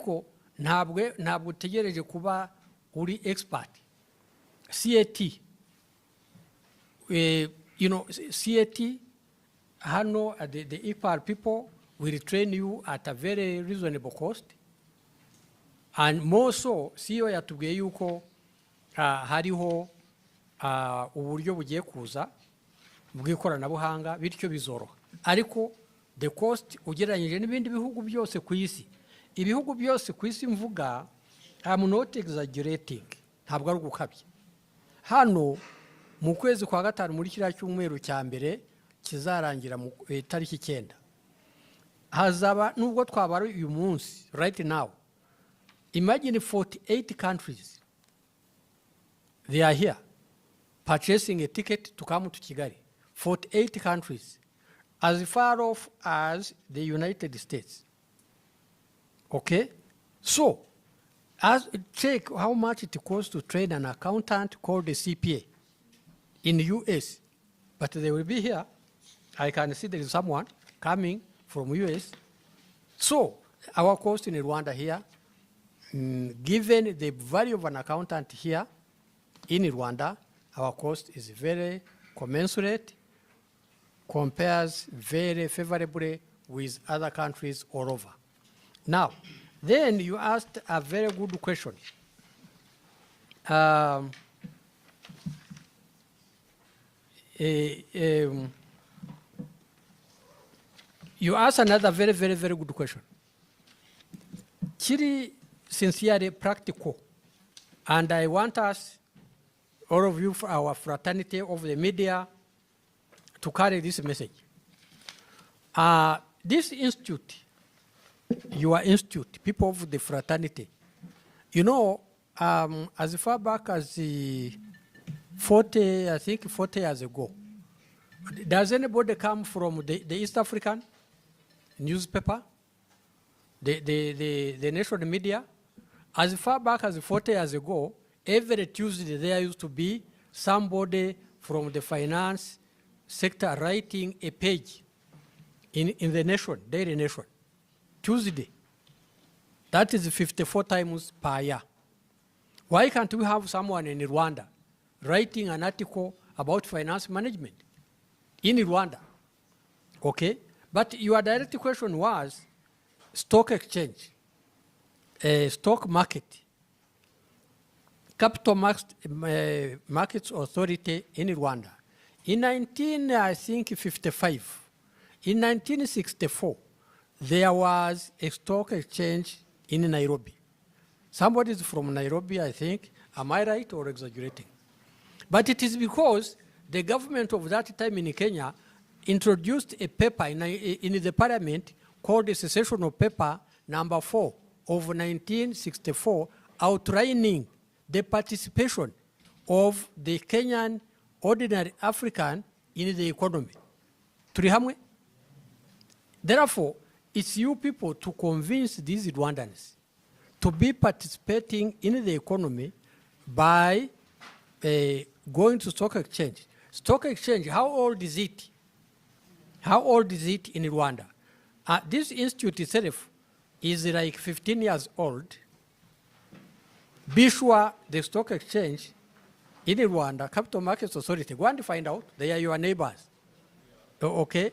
ariko ntabwo utegereje kuba uri expert. CAT, CAT, hano the ICPAR people will train you at a very reasonable cost, and more so CEO yatubwiye yuko hariho uburyo bugiye kuza bw'ikoranabuhanga bityo bizoroha, ariko the cost ugereranyije n'ibindi bihugu byose ku isi, ibihugu byose ku isi mvuga, I'm not exaggerating, ntabwo ari gukabya. Hano mu kwezi kwa gatanu muri kiriya cyumweru cya mbere kizarangira mu tariki 9, hazaba nubwo twabara uyu munsi right now, imagine 48 countries, they are here purchasing a ticket to come to Kigali. 48 countries, as far off as the United States. Okay? So, check how much it costs to train an accountant called a CPA in the US. But they will be here. I can see there is someone coming from US. So, our cost in Rwanda here, given the value of an accountant here in Rwanda, our cost is very commensurate, compares very favorably with other countries all over. Now, then you asked a very good question. You asked another very, very, very good question. Kiri sincerely practical, and I want us, all of you, for our fraternity of the media, to carry this message. This institute, your institute, people of the fraternity, you know, as far back as 40 years ago, does anybody come from the East African newspaper, the national media? As far back as 40 years ago, every Tuesday there used to be somebody from the finance sector writing a page in the nation, Daily Nation, Tuesday. That is 54 times per year. Why can't we have someone in Rwanda writing an article about finance management in Rwanda? Okay? But your direct question was stock exchange, stock market, capital markets authority in Rwanda. In 1955, in 1964, there was a stock exchange in Nairobi. Somebody is from Nairobi, I think. Am I right or exaggerating? But it is because the government of that time in Kenya introduced a paper in the parliament called the Secessional Paper number 4 of 1964, outlining the participation of the Kenyan ordinary African in the economy. Turihamwe? Therefore, it's you people to convince these Rwandans to be participating in the economy by going to stock exchange. Stock exchange, how old is it? How old is it in Rwanda? This institute itself is like 15 years old. Be sure the stock exchange in Rwanda, Capital Markets Authority, go and find out. They are your neighbors. Okay?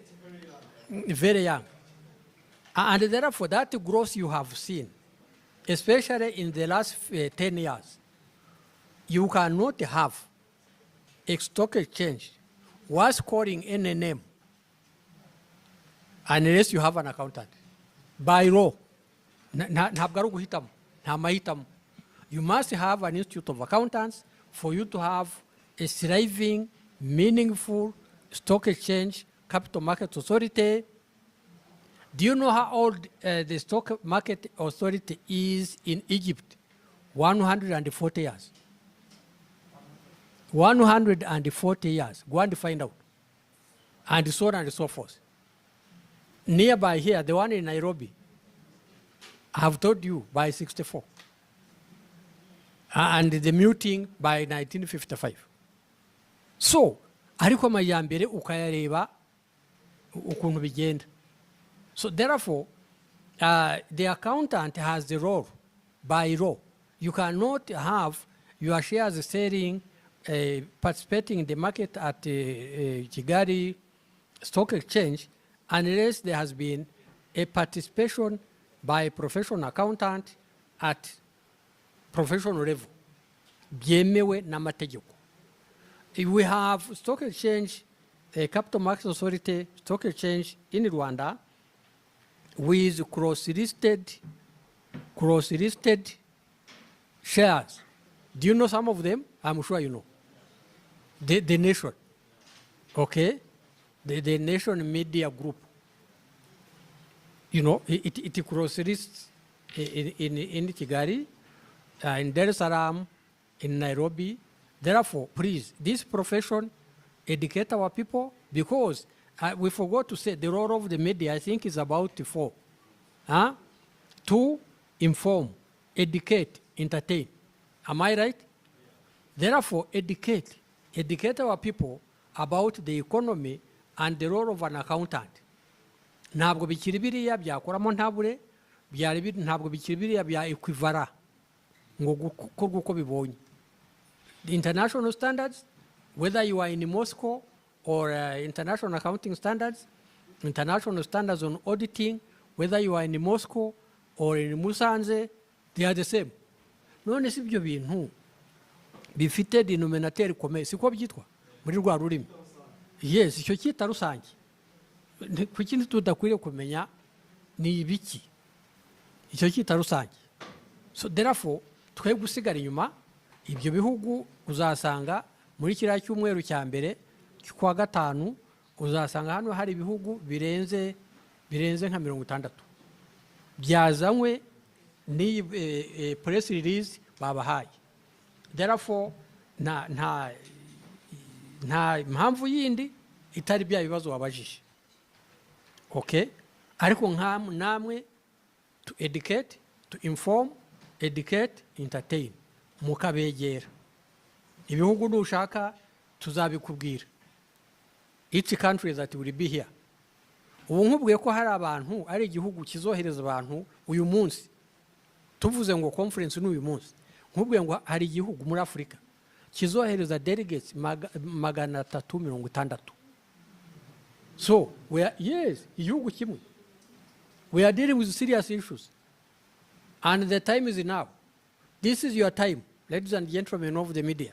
Very young. And therefore, that growth you have seen, especially in the last 10 years, you cannot have a stock exchange worth calling any name unless you have an accountant. By law, you must have an institute of accountants for you to have a thriving, meaningful stock exchange, capital market authority. Do you know how old the stock market authority is in Egypt? 140 years. 140 years. Go and find out. And so on and so forth. Nearby here, the one in Nairobi, I have told you, by 64. And the muting by 1955. So, ariko mayambere ukayareba ukuntu bigenda. So therefore, the accountant has the role by law. You cannot have your shares selling, participating in the market at Kigali Stock Exchange unless there has been a participation by a professional accountant at professional level. Byemewe n'amategeko. If we have stock exchange, capital markets authority, stock exchange in Rwanda with cross-listed shares. Do you know some of them? I'm sure you know. The Nation, okay? The Nation Media Group. You know, it cross-lists in Kigali, in Dar es Salaam, in Nairobi. Therefore, please, this profession, educate our people, because we forgot to say the role of the media, I think, is about four. To inform, educate, entertain. Am I right? Therefore, educate our people about the economy and the role of an accountant. Ntabwo bikiri biriya byakoramo ntabure, ntabwo bikiri biriya bya equivara ngo gukorwa uko bibonye. The international standards, whether you are in Moscow or international accounting standards, international standards on auditing, whether you are in Moscow or in Musanze, they are the same. None si ibyo bintu bifite denominateur commun, siko byitwa muri rwa rurimi. Yes, icyo cyita rusange. Kuki tudakwiriye kumenya ni ibiki? Icyo cyita rusange. So therefore, twe gusigara inyuma. Ibyo bihugu uzasanga muri kiriya cyumweru cya mbere kwa gatanu uzasanga hano hari ibihugu birenze nka 60 byazanywe ni press release babahaye. Therefore nta mpamvu yindi itari bya bibazo wabajije. Okay, ariko namwe to educate, to inform, educate, entertain. Mukabegera ibihugu nushaka tuzabikubwira. Each country that will be here. Ubu nkubwiye ko hari abantu ari igihugu kizohereza abantu uyu munsi, tuvuze ngo conference n'uyu munsi, nkubwiye ngo hari igihugu muri Afrika kizohereza delegates 360. So we are, yes, igihugu kimwe. We are dealing with serious issues and the time is now. This is your time, ladies and gentlemen of the media.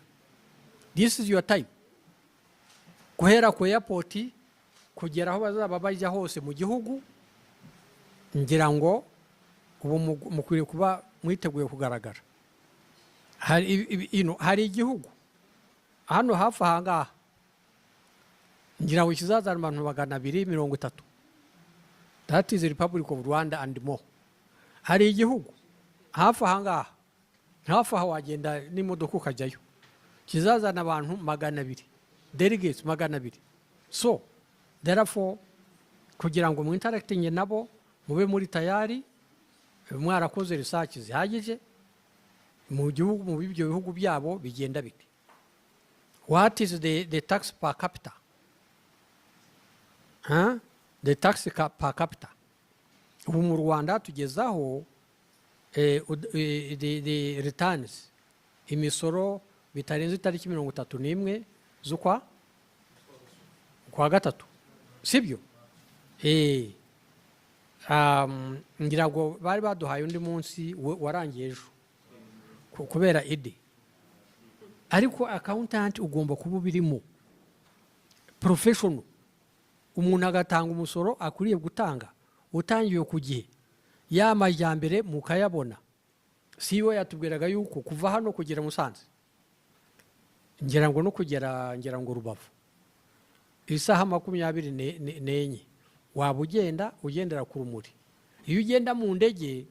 This is your time. Guhera ku airport kugera aho bazaba bajya hose mu gihugu, ngira ngo ubu mukwiriye kuba mwiteguye kugaragara. Hari igihugu hano hafi ahangaha ngira ngo kizazana abantu 230. That is the Republic of Rwanda and more. Hari igihugu hafi ahangaha, hafi aho wagenda n'imodoka ukajyayo, kizazana abantu 200, delegates 200. So therefore, kugira ngo mu-interacting nabo mube muri tayari, mwarakoze research zihagije mu gihugu, mu bibyo bihugu byabo bigenda bite. What is the tax per capita? The tax per capita. Ubu mu Rwanda tugezaho the returns, imisoro bitarenze itariki 31 z'ukwa gatatu. Sibyo? Ngira ngo bari baduhaye undi munsi warangiye ejo kubera ide. Ariko accountant ugomba kuba birimo professional. Umuntu agatanga umusoro akuriye gutanga utangiye ku gihe, y'amajyambere mukayabona. Siyo yatubwiraga yuko kuva hano kugera Musanze, ngira ngo no kugera ngira ngo Rubavu isaha 24 waba ugendera ku rumuri. Iyo ugenda mu ndege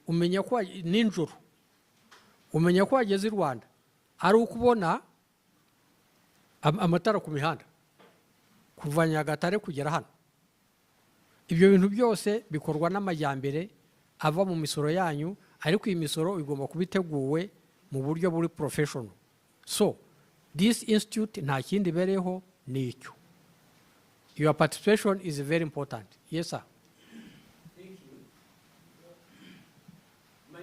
umenya ko ninjoro, umenya ko ageze i Rwanda ari ukubona amatara ku mihanda kuva Nyagatare kugera hano. Ibyo bintu byose bikorwa n'amajyambere ava mu misoro yanyu, ariko iyi misoro igomba kubiteguwe mu buryo buri professional. So this institute nta kindi bereho nicyo. Your participation is very important. Yes sir.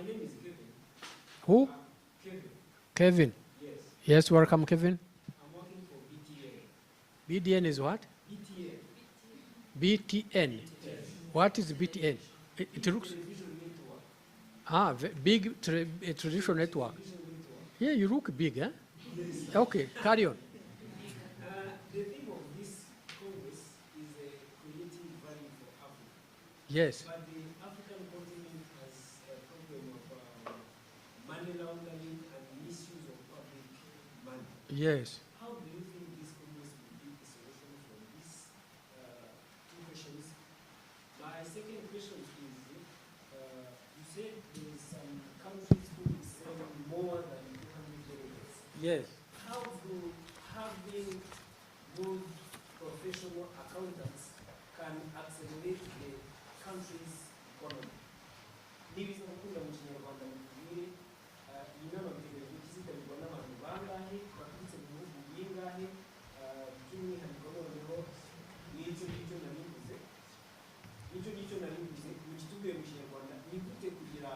name is Kevin. Who? Kevin. Kevin. Yes. Yes, welcome, Kevin. I'm working for BTA. BDN is what? BTA. BTN. Yes. What is BTN? It looks... Television network. Ah, big traditional network. Television network. Yeah, you look big, eh? Yes. Okay, carry on. The theme of this Congress is creating value for Africa. Yes. But the African continent has a problem of money laundering and misuse of public money. Yes. How do you think this Congress will be a solution for these two questions? My second question is, you said there is some countries who will send more than 200 delegates. Yes. How do having good professional accountants can accelerate the country's economy? Nibiza gukunda mu Kinyarwanda mubwire iyi nama biteganyijwe kizitabirwa n'abantu bangahe baturutse mu bihugu bingahe by'umwihariko noneho n'icyo ngicyo naribuze mu kitubwiye mu Kinyarwanda ni gute kugira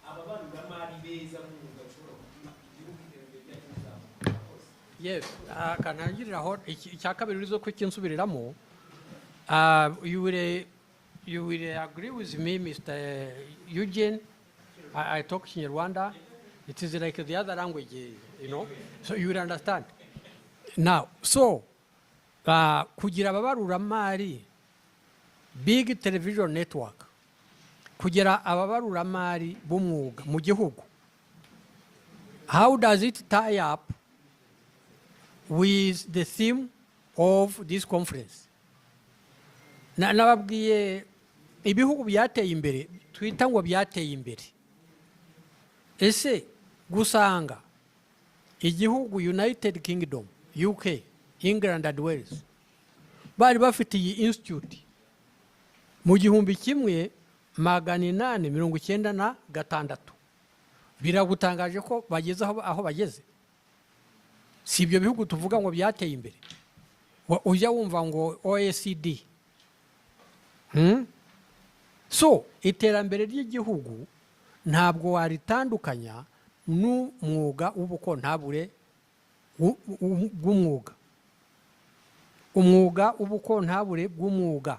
ababaruramari beza nk'umwuga bashobora gutuma igihugu iterambere ryacu rizamuka hose. Yes, kanangiriraho icya kabiri urizo ko kinsubiriramo. You will agree with me, Mr. Eugene. I talk Kinyarwanda. It is like the other language, you know, so you will understand. Now, so, kugira ababaruramari, big television network, kugira ababaruramari b'umwuga mu gihugu, how does it tie up with the theme of this conference? Nababwiye ibihugu byateye imbere, twita ngo byateye imbere. Ese gusanga igihugu United Kingdom, UK, England and Wales bari bafite iyi institute mu 1896 biragutangaje ko bageze aho bageze. Si ibyo bihugu tuvuga ngo byateye imbere, ujya wumva ngo OECD. So iterambere ry'igihugu ntabwo waritandukanya n'umwuga w'ubukontabure bw'umwuga. Umwuga w'ubukontabure bw'umwuga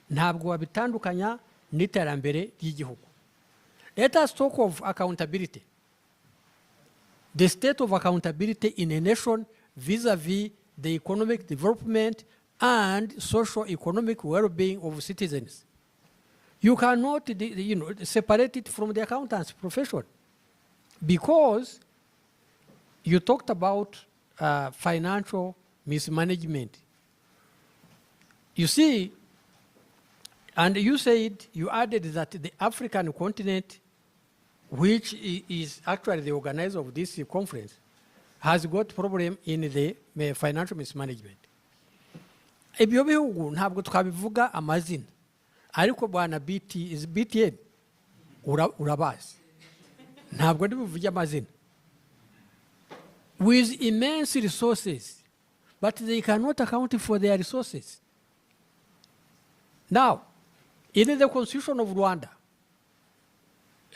ntabwo wabitandukanya n'iterambere ry'igihugu. Let us talk of accountability. The state of accountability in a nation vis-a-vis the economic development and socio-economic well-being of citizens. You cannot separate it from the accountant's profession, because you talked about financial mismanagement. You see, and you said, you added that the African continent, which is actually the organizer of this conference, has got problem in the financial mismanagement. Ibyo bihugu ntabwo twabivuga amazina, ariko bwana BTN urabazi, ntabwo ndibuvuge amazina. With immense resources, but they cannot account for their resources. Now, in the Constitution of Rwanda,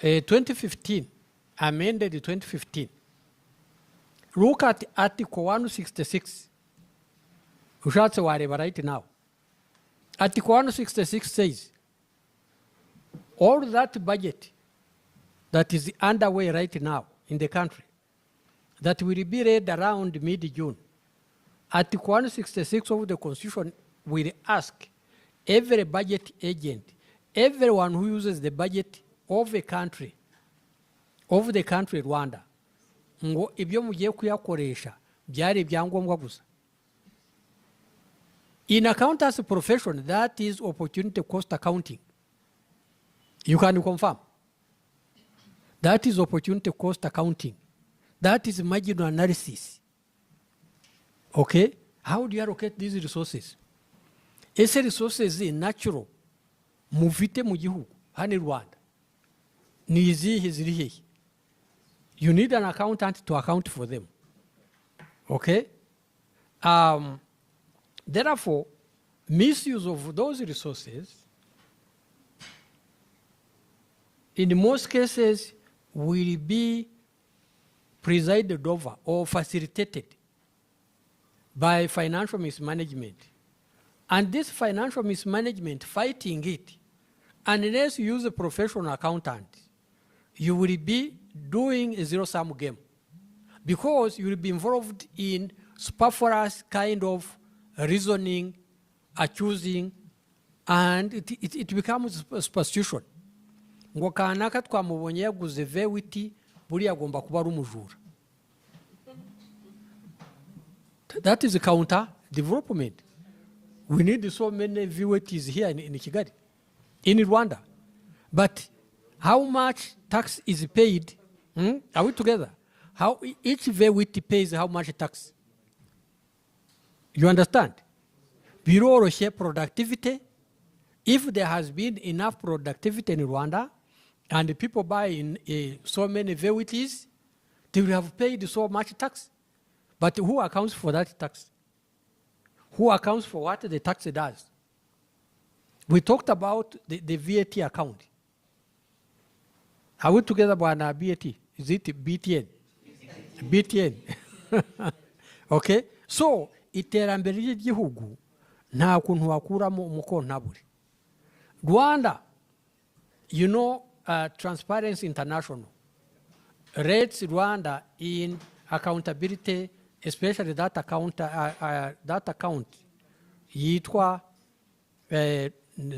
2015, amended 2015, look at Article 166. Ushatse wareba right now. Article 166 says, all that budget that is underway right now in the country, that will be read around mid-June, Article 166 of the Constitution will ask every budget agent, everyone who uses the budget of a country, Rwanda, ngo ibyo mugiye kuyakoresha byari ibyangombwa gusa. In accountant's profession, that is opportunity cost accounting. You can confirm. That is opportunity cost accounting. That is marginal analysis. Okay? How do you allocate these resources? Ese resources natural mufite mu gihugu hani Rwanda ni izihe ziri hehe? You need an accountant to account for them. Okay? Therefore, misuse of those resources, in most cases, will be presided over or facilitated by financial mismanagement. And this financial mismanagement, fighting it, unless you use a professional accountant, you will be doing a zero-sum game, because you will be involved in superfluous kind of reasoning, accusing, and it becomes superstition. Ngo kanaka twamubonye yaguze vewiti buri agomba kuba ari umujura. That is a counter development. We need so many VWTs here in Kigali, in Rwanda. But how much tax is paid? Are we together? How each VWT pays how much tax? You understand? Bureau productivity. If there has been enough productivity in Rwanda, and the people buy in so many VWTs, they will have paid so much tax. But who accounts for that tax? Who accounts for what the tax does? We talked about the VAT account. Are we together about VAT? Is it BTN? BTN. Okay? So, iterambere ry'igihugu nta kuntu wakuramo umukontabure. Rwanda, you know, Transparency International rates Rwanda in accountability, especially that account yitwa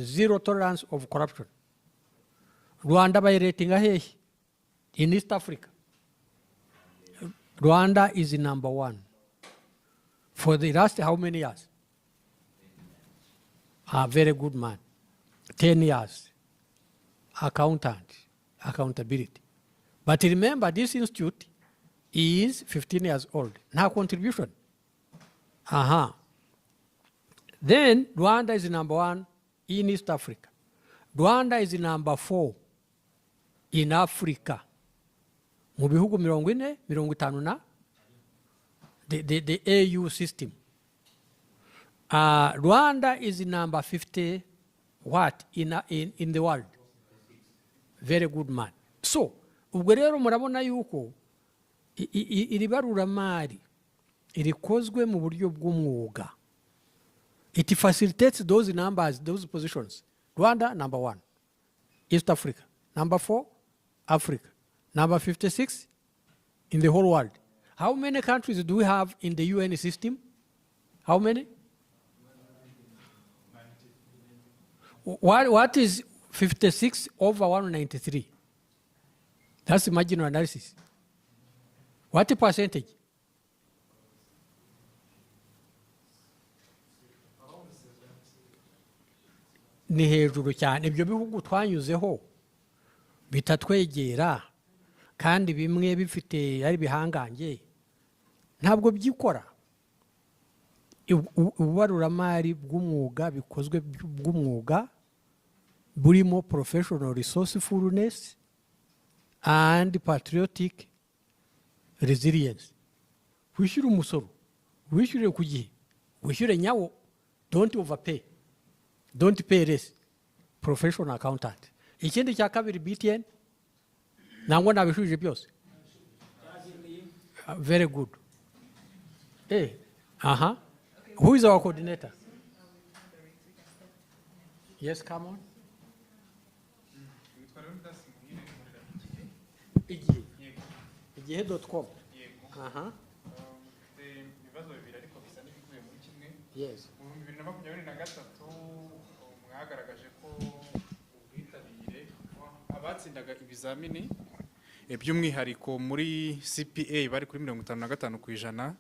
zero tolerance of corruption. Rwanda by rating ahead in East Africa. Rwanda is number 1 for the last how many years? A very good man. 10 years. Accountability. But remember, this institute is 15 years old. Now contribution. Then Rwanda is number 1 in East Africa. Rwanda is number 4 in Africa. Mu bihugu 40, 50 na the AU system. Rwanda is number 50 what in the world. Very good man. So, ubwo rero murabona yuko iri baruramari irikozwe mu buryo bw'umwuga. It facilitates those numbers, those positions. Rwanda, number 1. East Africa. Number 4, Africa. Number 56 in the whole world. How many countries do we have in the UN system? How many? What is 56 over 193? That's the marginal analysis. What percentage? Ni hejuru cyane. Ibyo bihugu twanyuzeho bitatwegera kandi bimwe bifite ari bihangange ntabwo byikora. Ububaruramari bw'umwuga bikozwe bw'umwuga burimo professional resourcefulness and patriotic resilience. Wishyure umusoro, wishyure ku gihe, wishyure nyawo, don't overpay, don't pay less. Professional accountant. Ikindi cya kabiri BTN nangwa nabishuje byose. Very good. Who is our coordinator? Yes, come on. igihe.com. Yes. Mu 2023 mwagaragaje ko ubwitabire abatsindaga ibizamini by'umwihariko muri CPA bari kuri 55%,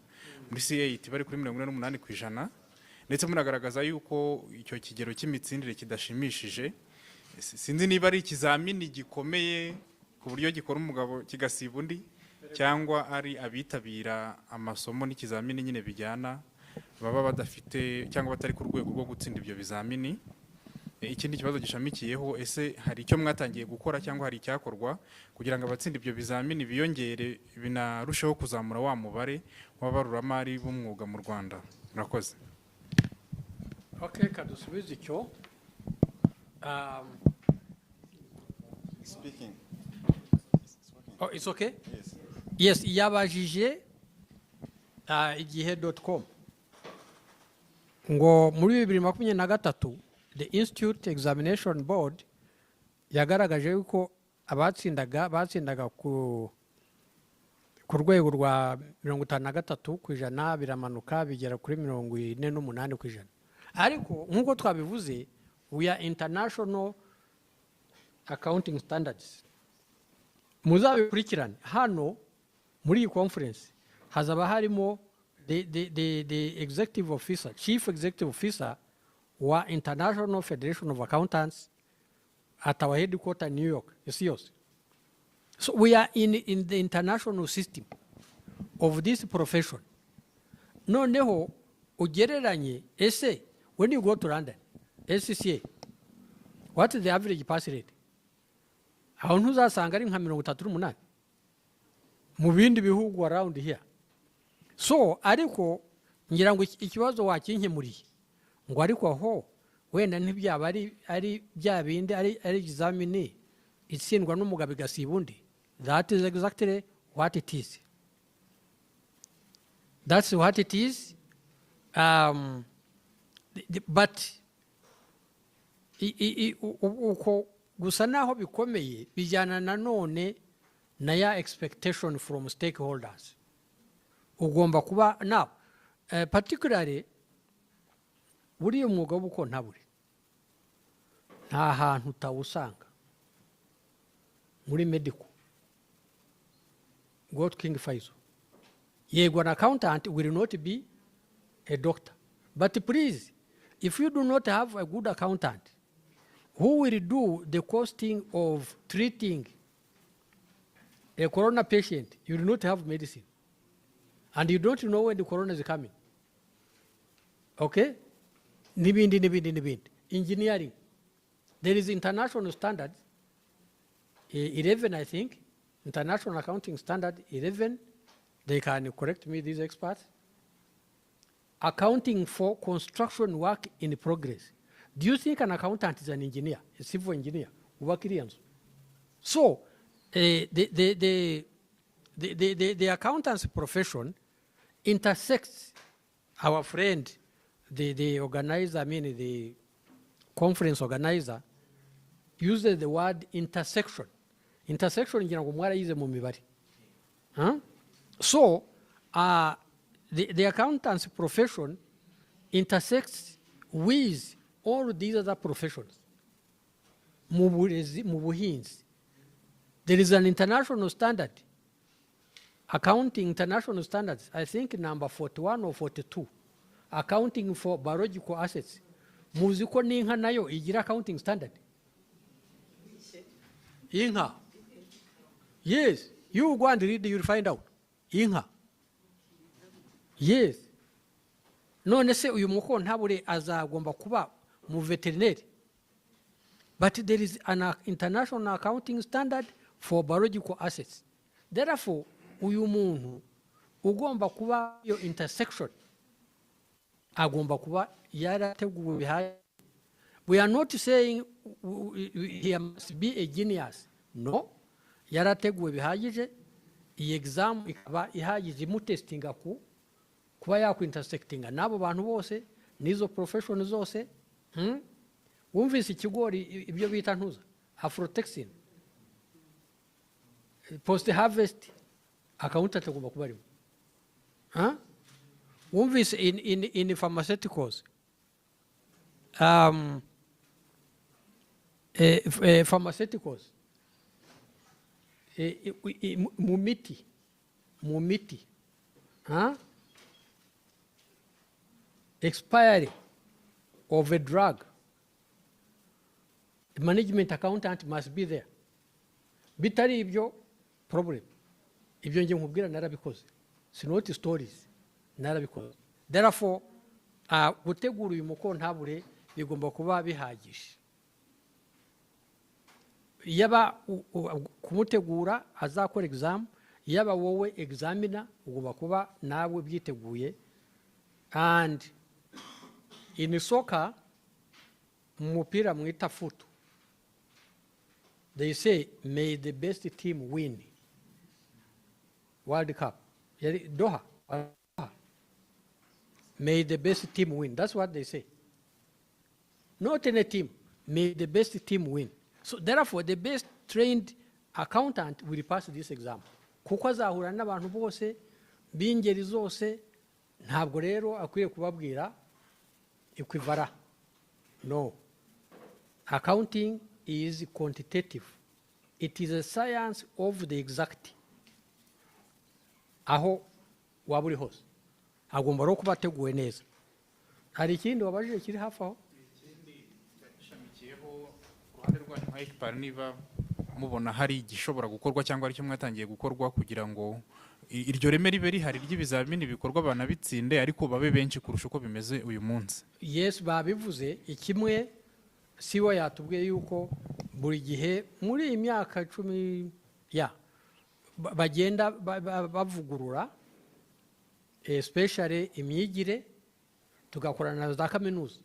muri C8 bari kuri 48%, ndetse munagaragaza yuko icyo kigero cy'imitsindire kidashimishije. Sinzi niba ari ikizamini gikomeye ku buryo gikora umugabo kigasiba undi, cyangwa ari abitabira amasomo n'ikizamini nyine bijyana baba badafite cyangwa batari ku rwego rwo gutsinda ibyo bizamini. Ikindi kibazo gishamikiyeho, ese hari icyo mwatangiye gukora cyangwa hari icyakorwa kugira ngo abatsinda ibyo bizamini biyongere binarusheho kuzamura wa mubare w'abaruramari b'umwuga mu Rwanda? Murakoze. Okay, kadusubize icyo. Speaking. Oh, it's okay? Yes. Yes, yabajije igihe.com ngo muri 2023 the Institute Examination Board yagaragaje yuko batsindaga ku rwego rwa 53% biramanuka bigera kuri 48%. Ariko nkuko twabivuze, we are international accounting standards. Muzabikurikirane hano muri iyi conference hazaba harimo the executive officer, chief executive officer wa International Federation of Accountants at our headquarters in New York. You see us. So we are in the international system of this profession. Noneho ugereranye ese when you go to London, SCCA, what is the average pass rate? Aho ntuzasanga ari nka 38 mu bindi bihugu around here. So ariko ngira ngo ikibazo wakinkemuriye ngo ariko aho wenda ntibyaba ari bya bindi ari examine itsindwa n'umugabo igasiba undi. That is exactly what it is. That's what it is. But uko gusa naho bikomeye bijyana nanone na ya expectation from stakeholders. Ugomba kuba now particularly buriya umwuga w'ubukontabure nta hantu utawusanga muri medical. Go to King Faisal. Yego, an accountant will not be a doctor. But please, if you do not have a good accountant who will do the costing of treating a corona patient, you will not have medicine. And you don't know when the corona is coming. Okay? Nibindi. Engineering. There is international standard, 11 I think, International Accounting Standard 11, they can correct me, these experts. Accounting for construction work in progress. Do you think an accountant is an engineer, a civil engineer? So, the accountant's profession intersects our friend, the organizer, the conference organizer, uses the word intersection. Intersection ngira ngo mwarayize mu mibare. So, the accountant's profession intersects with all these other professions. Mu buhinzi. There is an international standard, accounting international standards, I think number 41 or 42, accounting for biological assets. Muzi ko n'inka nayo igira accounting standard. Inka. Yes, you go and read, you'll find out. Inka. Yes. None se uyu mukontabure azagomba kuba mu veterinary. But there is an international accounting standard for biological assets. Therefore, uyu muntu ugomba kuba yo intersection agomba kuba yarateguwe bihagije. We are not saying he must be a genius. No. Yarateguwe bihagije. Iyi exam ikaba ihagije imutestinga kuba yakwintersectinga n'abo bantu bose n'izo profession zose. Wumvise ikigori ibyo bita ntuza aflatoxin, post harvest accountant agomba kuba arimo. Wumvise in pharmaceuticals, pharmaceuticals, mu miti, expiry of a drug, the management accountant must be there. Bitari ibyo problem. Ibyo nje nkubwira narabikoze. Sinoti stories narabikoze. Therefore, gutegura uyu mukontabure bigomba kuba bihagije. Yaba kumutegura azakora exam, yaba wowe examiner ugomba kuba nawe byiteguye. And in soccer, mupira mwita foot, they say may the best team win. World Cup. Doha. May the best team win. That's what they say. Not any team. May the best team win. So therefore, the best trained accountant will pass this exam. Kuko azahura n'abantu bose b'ingeri zose, ntabwo rero akwiye kubabwira equivara. No. Accounting is quantitative. It is a science of the exact. Aho waba uri hose agomba rero kuba ateguwe neza. Hari ikindi wabajije kiri hafi aho? Ishamikiyeho uruhande rwanyu nka ICPAR, niba mubona hari igishobora gukorwa cyangwa aricyo mwatangiye gukorwa kugira ngo iryo reme ribe rihari ry'ibizamini bikorwa banabitsinde ariko babe benshi kurusha uko bimeze uyu munsi. Yes, babivuze. Ikimwe siwo yatubwiye yuko buri gihe muri iyi myaka 10 bagenda bavugurura, especially imyigire, tugakorana na za kaminuza.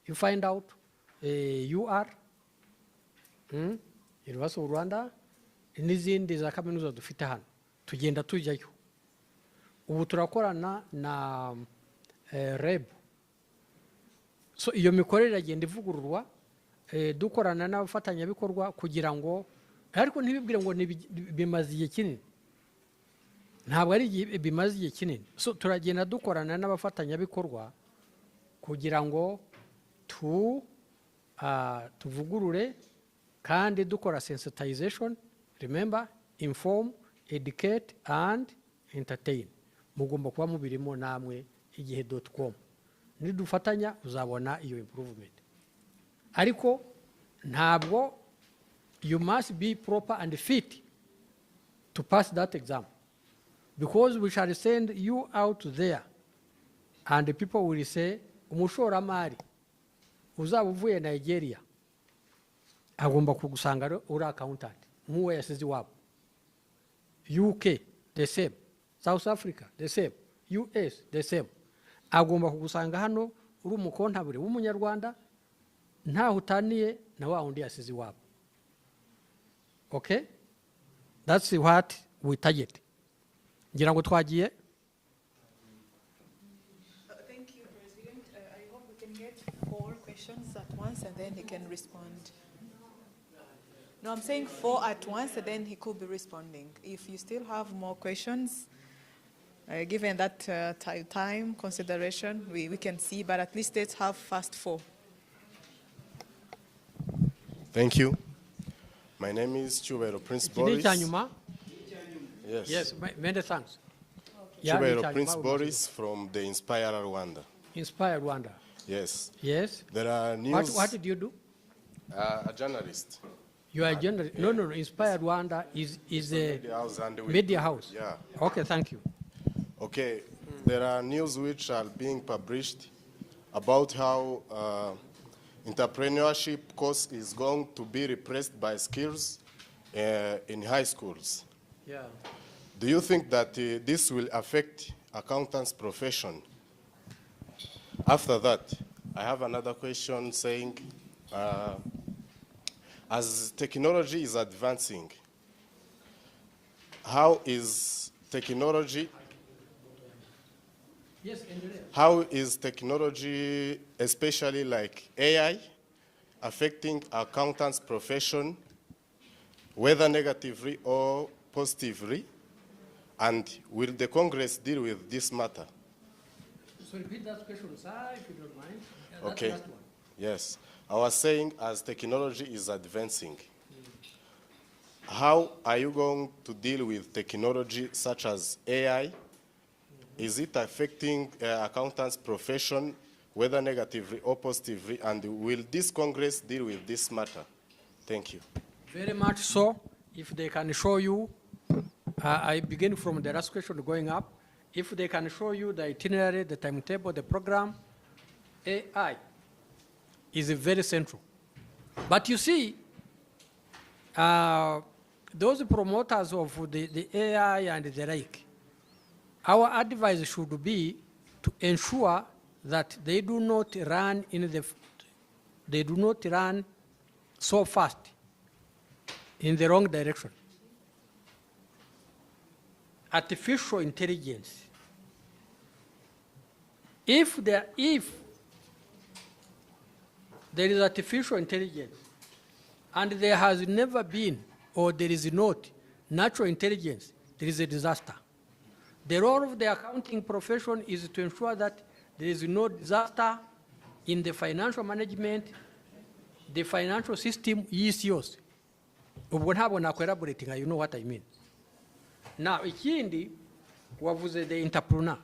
You find out UR, University of Rwanda, n'izindi za kaminuza dufite hano, tugenda tujyayo. Ubu turakorana na REB. So iyo mikorere iragenda ivugururwa, dukorana n'abafatanyabikorwa kugira ngo, ariko ntibibwire ngo bimaze igihe kinini. Ntabwo ari bimaze igihe kinini. So turagenda dukorana n'abafatanyabikorwa kugira ngo tuvugurure kandi dukora sensitization. Remember, inform, educate and entertain. Mugomba kuba mubirimo namwe igihe.com. Nidufatanya uzabona iyo improvement. Ariko ntabwo, you must be proper and fit to pass that exam, because we shall send you out there and the people will say umushoramari uzaba uvuye Nigeria agomba kugusanga uri accountant nk'uwo yasize iwabo. UK the same, South Africa the same, US the same. Agomba kugusanga hano uri umukontabule w'umunyarwanda ntaho utaniye na wa undi yasize iwabo. Okay, that's what we target. Ngira ngo twagiye. Thank you, President. I hope we can get 4 questions at once and then he can respond. No, I'm saying 4 at once and then he could be responding. If you still have more questions, given that time consideration, we can see, but at least let's have first 4. Thank you. My name is Chubero Prince Boris. Yes. Yes, many thanks. Chubero Prince Boris from the ICPAR Rwanda. ICPAR Rwanda. Yes. Yes. There are news. What did you do? A journalist. You are a journalist? No. ICPAR Rwanda is a media house. Yeah. Okay, thank you. Okay. There are news which are being published about how entrepreneurship course is going to be replaced by skills in high schools. Yeah. Do you think that this will affect accountants' profession? After that, I have another question saying, as technology is advancing, how is technology, especially like AI, affecting accountants' profession, whether negatively or positively? And will the Congress deal with this matter? So repeat that question, sir, if you don't mind. Okay. That's the last one. Yes. I was saying, as technology is advancing, how are you going to deal with technology such as AI? Is it affecting accountants' profession, whether negatively or positively? And will this Congress deal with this matter? Thank you. Very much so. If they can show you, I begin from the last question going up. If they can show you the itinerary, the timetable, the program, AI is very central. But you see, those promoters of the AI and the like, our advice should be to ensure that they do not run so fast in the wrong direction. artificial intelligence. If there is artificial intelligence and there has never been or there is not natural intelligence, there is a disaster. The role of the accounting profession is to ensure that there is no disaster in the financial management, the financial system is yours. Ubwo ntabwo nakwelaborating, you know what I mean. Now, ikindi wavuze the entrepreneur,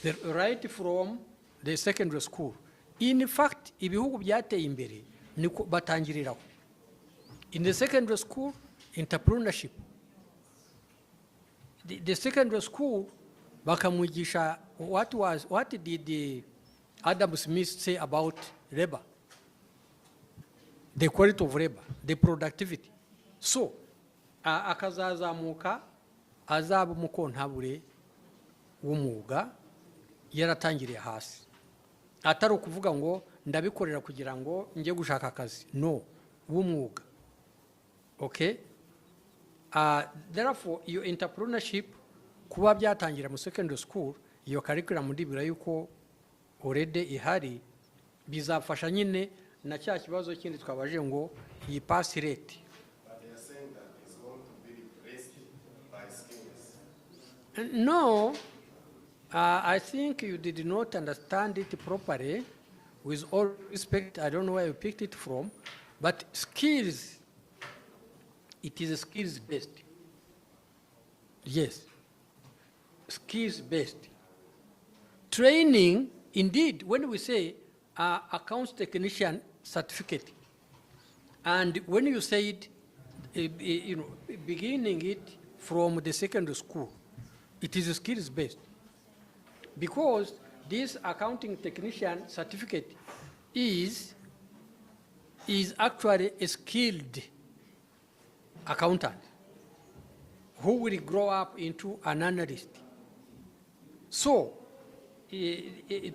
the right from the secondary school. In fact, ibihugu byateye imbere niko batangiriraho. In the secondary school, entrepreneurship. The secondary school bakamwigisha what did Adam Smith say about labor? The quality of labor, the productivity. So, akazazamuka azaba umukontabure w'umwuga yaratangiriye hasi. Atari ukuvuga ngo ndabikorera kugira ngo nje gushaka akazi. No, w'umwuga. Okay? Therefore, your entrepreneurship kuba byatangira mu secondary school, iyo curriculum ndibira yuko already ihari, bizafasha nyine na cya kibazo kindi twabaje ngo iyi pass rate. But they are saying that it's going to be replaced by skills. No, I think you did not understand it properly. With all respect, I don't know where you picked it from, but skills, it is skills-based. Yes, skills-based. Training, indeed, when we say accounts technician certificate, and when you say it, beginning it from the secondary school, it is skills-based. Because this accounting technician certificate is actually a skilled accountant who will grow up into an analyst. So,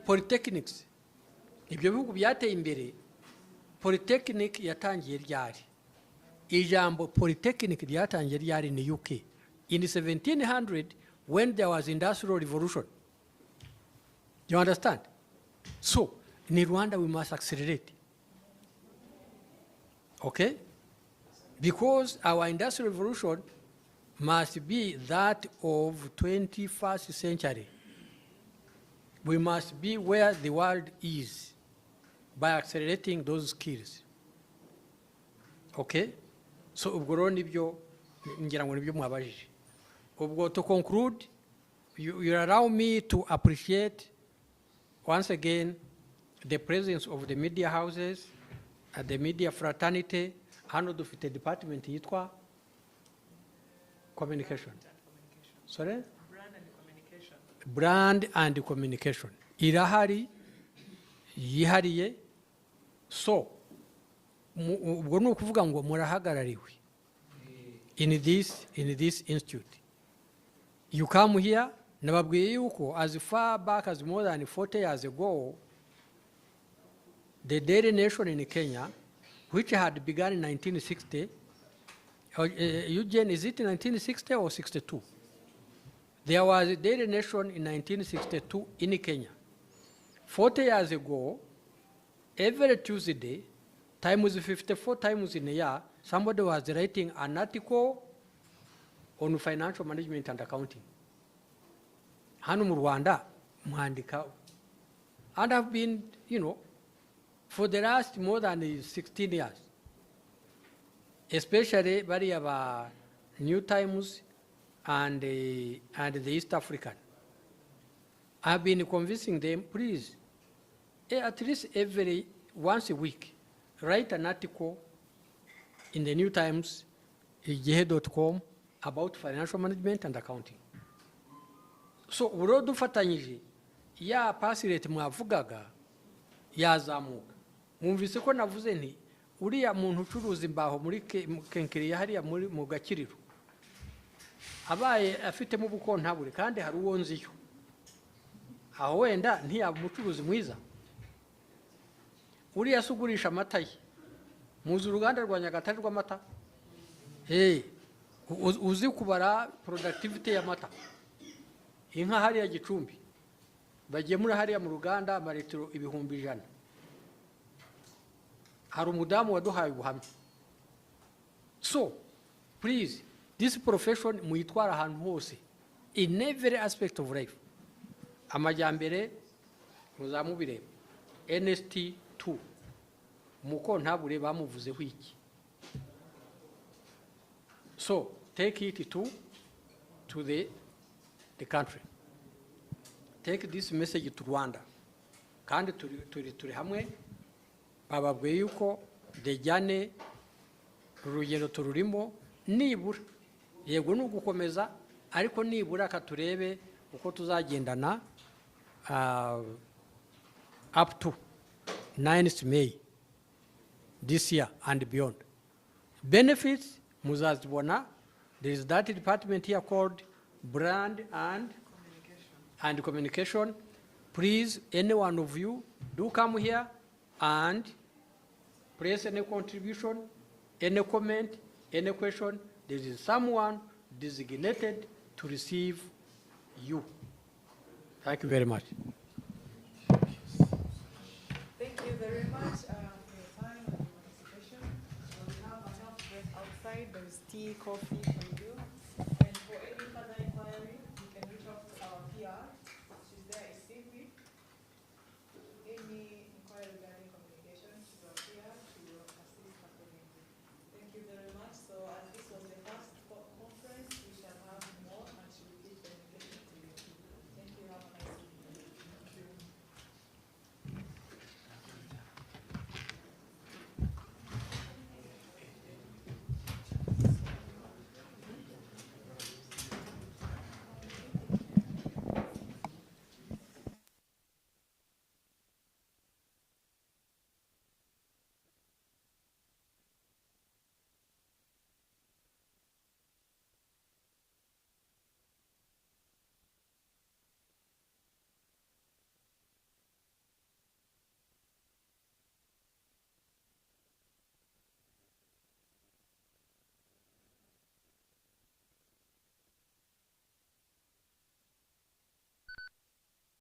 polytechnics, ibyo bihugu byateye imbere, polytechnic yatangiye ryari. Ijambo polytechnic ryatangiye ryari in the UK. In 1700, when there was industrial revolution. You understand? So, in Rwanda we must accelerate. Okay? Because our industrial revolution must be that of 21st century. We must be where the world is by accelerating those skills. Okay? So, ubwo rero nibyo ngira ngo nibyo mwabajije. Ubwo to conclude, you allow me to appreciate once again the presence of the media houses, the media fraternity. Hano dufite department yitwa communication. Sorry? Brand and communication. Brand and communication. Irahari, yihariye. So, ubwo ni ukuvuga ngo murahagarariwe in this institute. You come here, nababwiye yuko as far back as more than 40 years ago, the Daily Nation in Kenya, which had begun in 1960, Eugene, is it 1960 or 62? There was a Daily Nation in 1962 in Kenya. 40 years ago, every Tuesday, times 54 times in a year, somebody was writing an article on financial management and accounting. Hano mu Rwanda, mwandika. And I've been, for the last more than 16 years, especially bariya ba New Times and the East African, I've been convincing them, please, at least once a week, write an article in the New Times, igihe.com, about financial management and accounting. So, uro dufatanyije, ya pass rate mwavugaga, yazamuka. Mwumvise ko navuze nti, uriya muntu ucuruza imbaho muri kenkeriya hariya mu Gakiriro, abaye afitemo ubukontabure kandi hari uwo nziyo, aho wenda ntiyaba umucuruzi mwiza. Uriya asugurisha amata ye, muzi uruganda rwa Nyagatare rw'amata, uzi kubara productivity y'amata inka hariya Gicumbi bagemura hariya mu ruganda amaritiro 100,000 hari umudamu waduhaye ubuhamya. So please, this profession muyitwara ahantu hose in every aspect of life. Amajyambere muzamubireba NST2 muko ntabure bamuvuzeho iki. So take it to the country. Take this message to Rwanda. Kandi turi hamwe bababwiye yuko dejyane urugendo tururimo nibura yego no gukomeza ariko nibura katurebe uko tuzagendana up to 9th May this year and beyond. Benefits muzazibona. There is that department here called brand and communication. Please, any one of you do come here and place any contribution, any comment, any question. There is someone designated to receive you. Thank you very much. Thank you very much for your time and your participation. We have a health break outside. There is tea, coffee for you. And for any further inquiry, you can reach out to our PR.